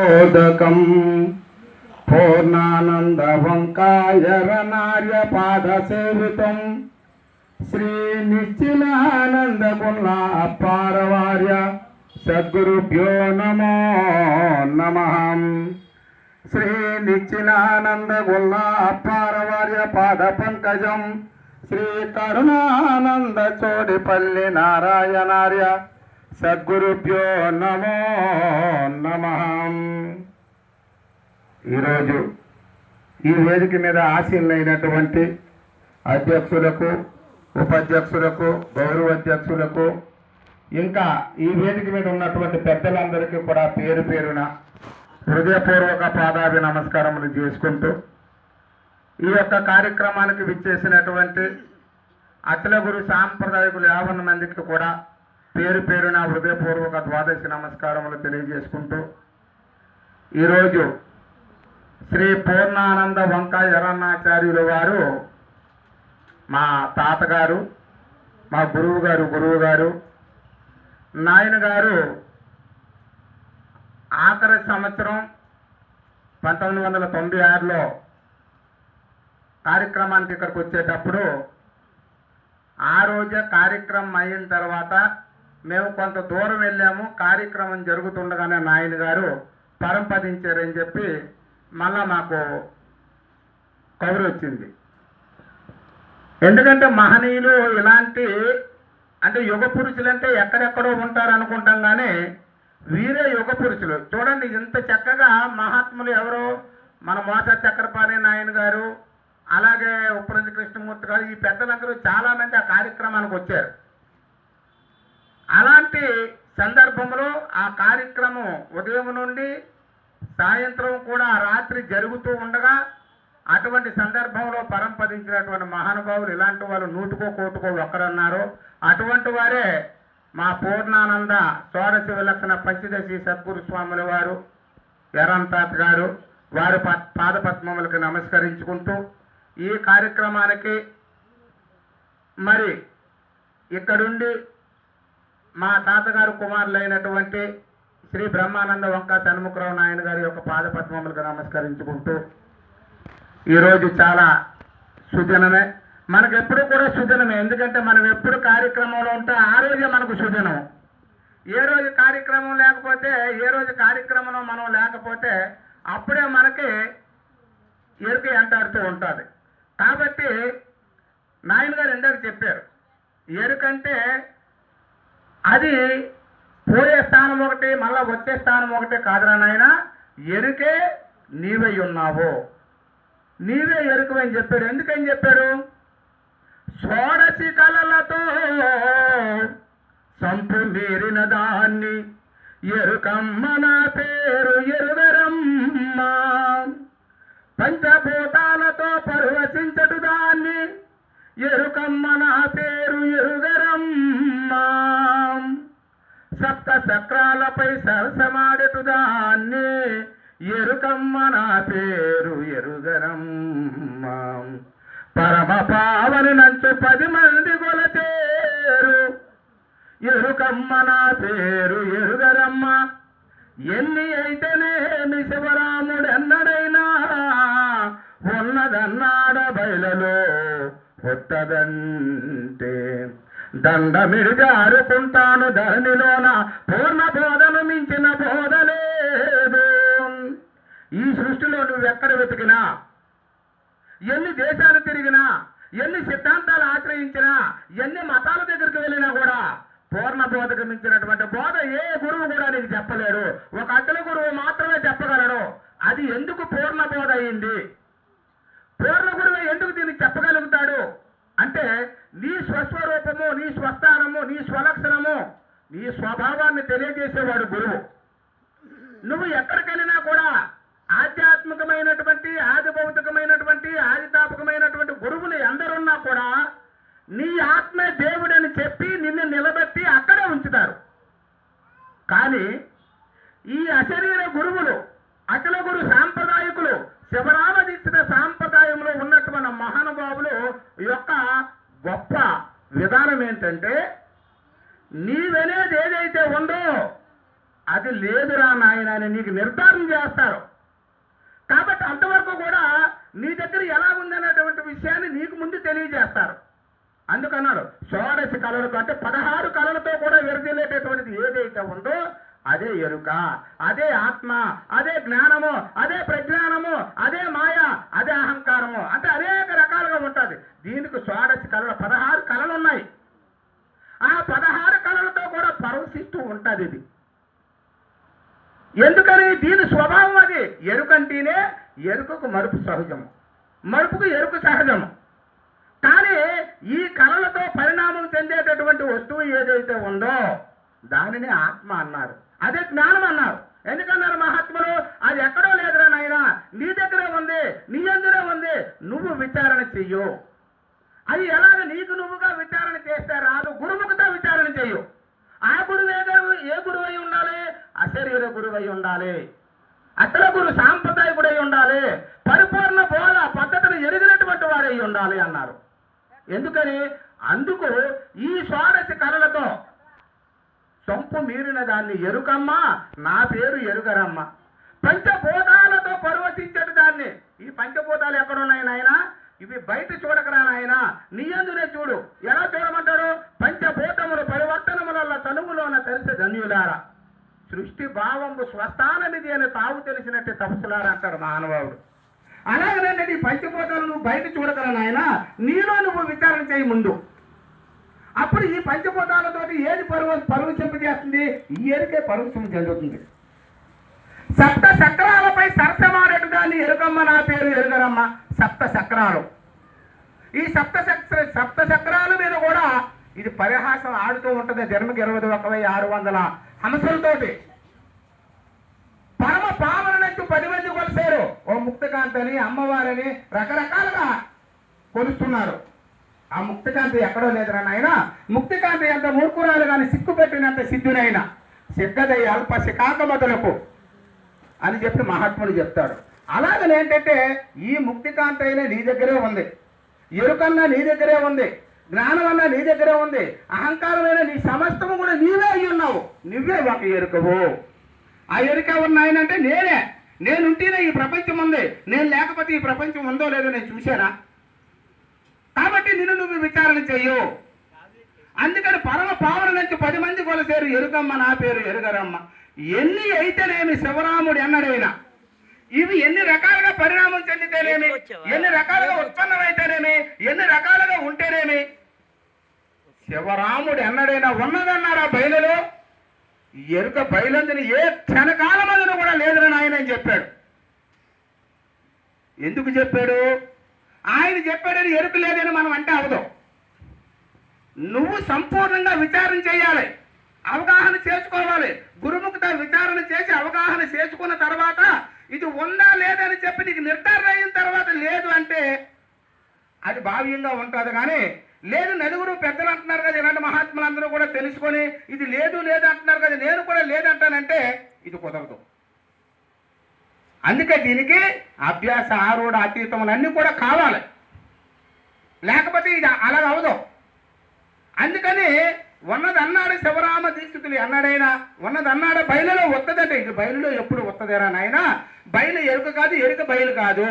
మోదకం పూర్ణానంద వంకాయరనార్య పాద సేవితం శ్రీ నిశ్చిలానంద గుణ అపారవార్య సద్గురుభ్యో నమో నమః. శ్రీ నిశ్చిలానంద గుణ అపారవార్య పాద పంకజం శ్రీ కరుణానంద చోడిపల్లి నారాయణార్య సద్గురుభ్యో నమో నమః. ఈరోజు ఈ వేదిక మీద ఆశీనులైనటువంటి అధ్యక్షులకు, ఉపాధ్యక్షులకు, గౌరవ అధ్యక్షులకు, ఇంకా ఈ వేదిక మీద ఉన్నటువంటి పెద్దలందరికీ కూడా పేరు పేరున హృదయపూర్వక పాదాభి నమస్కారములు చేసుకుంటూ ఈ యొక్క కార్యక్రమానికి విచ్చేసినటువంటి అచల గురు సాంప్రదాయకులు 50 మందికి కూడా పేరు పేరున హృదయపూర్వక ద్వాదశి నమస్కారములు తెలియజేసుకుంటూ ఈరోజు శ్రీ పూర్ణానంద వంకాయ ఎర్రన్నాచార్యుల వారు మా తాతగారు, మా గురువు గారు నాయన గారు ఆఖరి సంవత్సరం 1996లో కార్యక్రమానికి ఇక్కడికి వచ్చేటప్పుడు ఆ రోజే కార్యక్రమం అయిన తర్వాత మేము కొంత దూరం వెళ్ళాము. కార్యక్రమం జరుగుతుండగానే నాయన గారు పరంపదించారని చెప్పి మళ్ళా మాకు కబురు వచ్చింది. ఎందుకంటే మహనీయులు ఇలాంటి అంటే యుగ పురుషులు అంటే ఎక్కడెక్కడో ఉంటారు అనుకుంటాం, కానీ వీరే యుగ పురుషులు. చూడండి, ఇంత చక్కగా మహాత్ములు ఎవరో మన మోస చక్రపాణి నాయన గారు, అలాగే ఉప్పరంజి కృష్ణమూర్తి గారు, ఈ పెద్దలందరూ చాలా మంది ఆ కార్యక్రమానికి వచ్చారు. అలాంటి సందర్భంలో ఆ కార్యక్రమం ఉదయం నుండి సాయంత్రం కూడా రాత్రి జరుగుతూ ఉండగా అటువంటి సందర్భంలో పరంపదించినటువంటి మహానుభావులు ఇలాంటి వాళ్ళు నూటుకో కోటుకో ఒక్కరన్నారు. అటువంటి వారే మా పూర్ణానంద షోడశ విలక్షణ పంచదశి సద్గురు స్వాముల వారు ఎర్రంతాత గారు, వారి పాదపద్మములకు నమస్కరించుకుంటూ ఈ కార్యక్రమానికి మరి ఇక్కడుండి మా తాతగారు కుమారులైనటువంటి శ్రీ బ్రహ్మానంద వంక షణ్ముఖరావు నాయన గారి యొక్క పాదపద్మములకు నమస్కరించుకుంటూ ఈరోజు చాలా సుదినమే. మనకెప్పుడు కూడా సుదినమే. ఎందుకంటే మనం ఎప్పుడు కార్యక్రమంలో ఉంటే ఆ రోజే మనకు సుదినం. ఏ రోజు కార్యక్రమం లేకపోతే, ఏ రోజు కార్యక్రమంలో మనం లేకపోతే అప్పుడే మనకి ఎరుక ఎంటాడుతూ ఉంటుంది. కాబట్టి నాయన గారు ఇందాక చెప్పారు, ఎరుకంటే అది పోయే స్థానం ఒకటి, మళ్ళా వచ్చే స్థానం ఒకటి కాదురా నాయన, ఎరుకే నీవై ఉన్నావు, నీవే ఎరుకమని చెప్పాడు. ఎందుకని చెప్పాడు? షోడశి కళలతో సంపు మీరిన దాన్ని ఎరుకమ్మ నా పేరు ఎరుగరమ్మ, పంచభూతాలతో పరవశించటు దాన్ని ఎరుకమ్మ నా పేరు ఎరుగరమ్మ, సప్త చక్రాలపై సరసమాడటు దాన్ని ఎరుకమ్మ నా పేరు ఎరుగరమ్మ, పరమ పావని నంచు 10 మంది కొలచేరు ఎరుకమ్మ నా పేరు ఎరుగరమ్మ, ఎన్ని అయితేనేమి శివరాముడు ఎన్నడైనా ఉన్నదన్నాడ బయలలో పుట్టదంటే దండమిడి జారుకుంటాను ధరణిలోన పూర్ణ బోధను మించిన బోధ లేదు. ఈ సృష్టిలో నువ్వెక్కడ వెతికినా, ఎన్ని దేశాలు తిరిగినా, ఎన్ని సిద్ధాంతాలు ఆశ్రయించినా, ఎన్ని మతాల దగ్గరికి వెళ్ళినా కూడా పూర్ణ బోధకు మించినటువంటి బోధ ఏ గురువు కూడా నీకు చెప్పలేడు. ఒక అచల గురువు మాత్రమే చెప్పగలడు. అది ఎందుకు పూర్ణ బోధ అయింది? పూర్ణ గురువు ఎందుకు దీన్ని చెప్పగలుగుతాడు అంటే నీ స్వస్వరూపము, నీ స్వస్థానము, నీ స్వలక్షణము, నీ స్వభావాన్ని తెలియజేసేవాడు గురువు. నువ్వు ఎక్కడికెళ్ళినా కూడా ఆధ్యాత్మికమైనటువంటి, ఆది భౌతికమైనటువంటి, ఆదితాపకమైనటువంటి గురువులు ఎందరున్నా కూడా నీ ఆత్మే దేవుడని చెప్పి నిన్ను నిలబెట్టి అక్కడే ఉంచుతారు. కానీ ఈ అశరీర గురువులు, అచల గురు సాంప్రదాయకులు, శివరామదీక్షిత సాంప్రదాయంలో ఉన్నటువంటి మహానుభావులు యొక్క గొప్ప విధానం ఏంటంటే నీవనేది ఏదైతే ఉందో అది లేదురా నాయన అని నీకు నిర్ధారణ చేస్తారు. కాబట్టి అంతవరకు కూడా నీ దగ్గర ఎలా ఉందనేటువంటి విషయాన్ని నీకు ముందు తెలియజేస్తారు. అందుకన్నాడు షోడశ కళలతో, అంటే 16 కళలతో కూడా విరజిల్లేటటువంటిది ఏదైతే ఉందో అదే ఎరుక, అదే ఆత్మ, అదే జ్ఞానము, అదే ప్రజ్ఞానము, అదే మాయ, అదే అహంకారము. అంటే అనేక రకాలుగా ఉంటుంది. దీనికి షోడశ కళలు 16 కళలు ఉన్నాయి. ఆ 16 కళలతో కూడా పరవశిస్తూ ఉంటుంది ఇది. ఎందుకని? దీని స్వభావం అది. ఎరుకంటేనే ఎరుకకు మరుపు సహజము, మరుపుకు ఎరుక సహజము. కానీ ఈ కళలతో పరిణామం చెందేటటువంటి వస్తువు ఏదైతే ఉందో దానిని ఆత్మ అన్నారు, అదే జ్ఞానం అన్నారు. ఎందుకన్నారు మహాత్ములు? అది ఎక్కడో లేదురా నాయన, నీ దగ్గరే ఉంది, నీ అందులో ఉంది, నువ్వు విచారణ చెయ్యు. అది ఎలాగ నీకు నువ్వుగా విచారణ చేస్తే రాదు, గురుముఖతో విచారణ చెయ్యు. ఆ గురువు ఏ గురువు అయి ఉండాలి? అశరీర గురువు అయి ఉండాలి, అచల గురు సాంప్రదాయకుడై ఉండాలి, పరిపూర్ణ బోధ పద్ధతిని ఎరిగినటువంటి వాడై ఉండాలి అన్నారు. ఎందుకని? అందుకు ఈ షోడశ కళలతో సొంపు మీరిన దాన్ని ఎరుకమ్మ, నా పేరు ఎరుగరమ్మ. పంచభూతాలతో పరవశించడు దాన్ని. ఈ పంచభూతాలు ఎక్కడున్నాయి నాయన? ఇవి బయట చూడకరా నాయన, నీ అందునే చూడు. ఎలా చూడమంటాడు? పంచభూతములు పరివర్తనముల తనువులోన తెలిసే ధన్యులారా, సృష్టి భావంబు స్వస్థానమిది అని తావు తెలిసినట్టే తపస్సులారా అంటాడు మహానుభావుడు. అలాగనండి నీ పంచభూతాలు నువ్వు బయట చూడకరా నాయన, నీలో నువ్వు విచారణ చేయి ముందు. అప్పుడు ఈ పంచభూతాలతోటి ఏది పరవశింపజేస్తుంది? ఈ ఎరుకే పరవశం చెందుతుంది. సప్త చక్రాలపై సరసమాడేటు దాన్ని ఎరుకమ్మ, నా పేరు ఎరుగరమ్మ. సప్త చక్రాలు, ఈ సప్త చక్రాల మీద కూడా ఇది పరిహాసం ఆడుతూ ఉంటుంది. జన్మకి 21,600 హంసలతోటి పరమ పావన నుంచి 10 మంది కొలిసారు. ఓ ముక్తకాంతని, అమ్మవారిని రకరకాలుగా కొలుస్తున్నారు. ఆ ముక్తకాంతి ఎక్కడో లేదురా నాయన. ముక్తకాంతి ఎంత మూర్ఖురాలు కానీ సిక్కు పెట్టినంత సిద్ధునైనా సిగ్గదై అల్ప శికాకమతులకు అని చెప్పి మహాత్ముడు చెప్తాడు. అలాగని ఏంటంటే ఈ ముక్తికాంతి అయినా నీ దగ్గరే ఉంది, ఎరుకన్నా నీ దగ్గరే ఉంది, జ్ఞానం అన్నా నీ దగ్గరే ఉంది, అహంకారమైన నీ సమస్తము కూడా నీవే అయి ఉన్నావు. నువ్వే ఒక ఎరుకవు. ఆ ఎరుక ఉన్నాయనంటే నేనుంటేనే ఈ ప్రపంచం ఉంది, నేను లేకపోతే ఈ ప్రపంచం ఉందో లేదో నేను చూశానా? కాబట్టి నిన్ను నువ్వు విచారణ చెయ్యు. అందుకని పరమ పావన నుంచి 10 మంది కొలసేరు ఎరుకమ్మ, నా పేరు ఎరుగరమ్మ. ఎన్ని అయితేనేమి శివరాముడు ఎన్నడైనా, ఇవి ఎన్ని రకాలుగా పరిణామం చెందితేనేమి, ఎన్ని రకాలుగా ఉత్పన్నమైతేనేమి, ఎన్ని రకాలుగా ఉంటేనేమి, శివరాముడు ఎన్నడైనా ఉన్నదన్నారా బయలులో? ఎరుక బయలందని ఏ క్షణకాలమదును కూడా లేదని ఆయన చెప్పాడు. ఎందుకు చెప్పాడు? ఆయన చెప్పాడని ఎరుక లేదని మనం అంటే అవదు. నువ్వు సంపూర్ణంగా విచారణ చేయాలి, అవగాహన చేసుకోవాలి. గురుముఖతో విచారణ చేసి అవగాహన చేసుకున్న తర్వాత ఇది ఉందా లేదని చెప్పి నీకు నిర్ధారణ అయిన తర్వాత లేదు అంటే అది భావ్యంగా ఉంటుంది. కానీ లేదు, నలుగురు పెద్దలు అంటున్నారు కదా, ఇలాంటి మహాత్ములందరూ కూడా తెలుసుకొని ఇది లేదు లేదు అంటున్నారు కదా, నేను కూడా లేదంటానంటే ఇది కుదరదు. అందుకే దీనికి అభ్యాస, ఆరూఢ, అతీతములన్నీ కూడా కావాలి, లేకపోతే ఇది అలాగ అవదు. అందుకని ఉన్నది అన్నాడు శివరామ దీక్షితులు అన్నాడైనా, ఉన్నది అన్నాడు బయలులో వస్తుందంటే ఇది బయలులో ఎప్పుడు వస్తుందేరా నాయన? బయలు ఎరుక కాదు, ఎరుక బయలు కాదు.